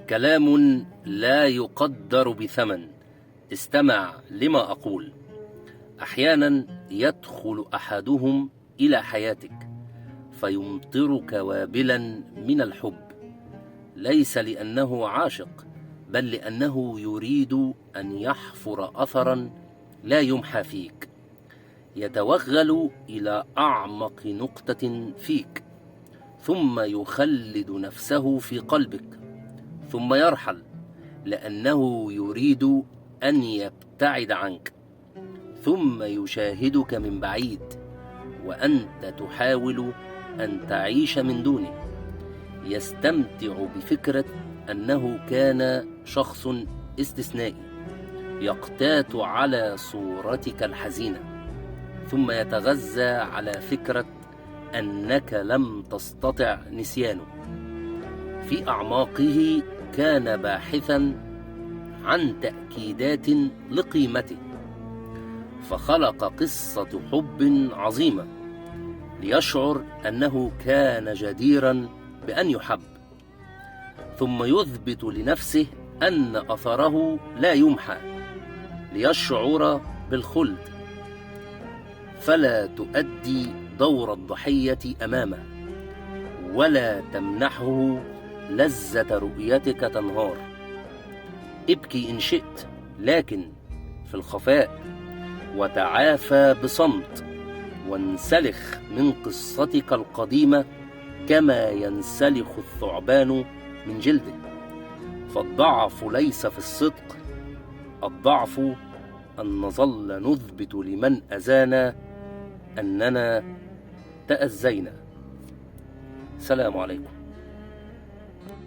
كلام لا يقدر بثمن. استمع لما أقول. أحيانا يدخل أحدهم إلى حياتك فيمطرك وابلا من الحب، ليس لأنه عاشق، بل لأنه يريد أن يحفر أثرا لا يمحى فيك، يتوغل إلى أعمق نقطة فيك، ثم يخلد نفسه في قلبك، ثم يرحل لأنه يريد أن يبتعد عنك، ثم يشاهدك من بعيد وأنت تحاول أن تعيش من دونه. يستمتع بفكرة أنه كان شخص استثنائي يقتات على صورتك الحزينة، ثم يتغذى على فكرة أنك لم تستطع نسيانه. في أعماقه كان باحثا عن تأكيدات لقيمته، فخلق قصة حب عظيمة ليشعر أنه كان جديرا بأن يحب، ثم يثبت لنفسه أن أثره لا يمحى ليشعر بالخلد، فلا تؤدي دور الضحية أمامه ولا تمنحه لذة رؤيتك تنهار. ابكي إن شئت، لكن في الخفاء، وتعافى بصمت، وانسلخ من قصتك القديمة كما ينسلخ الثعبان من جلده. فالضعف ليس في الصدق، الضعف أن نظل نثبت لمن أذانا أننا تأذينا. سلام عليكم.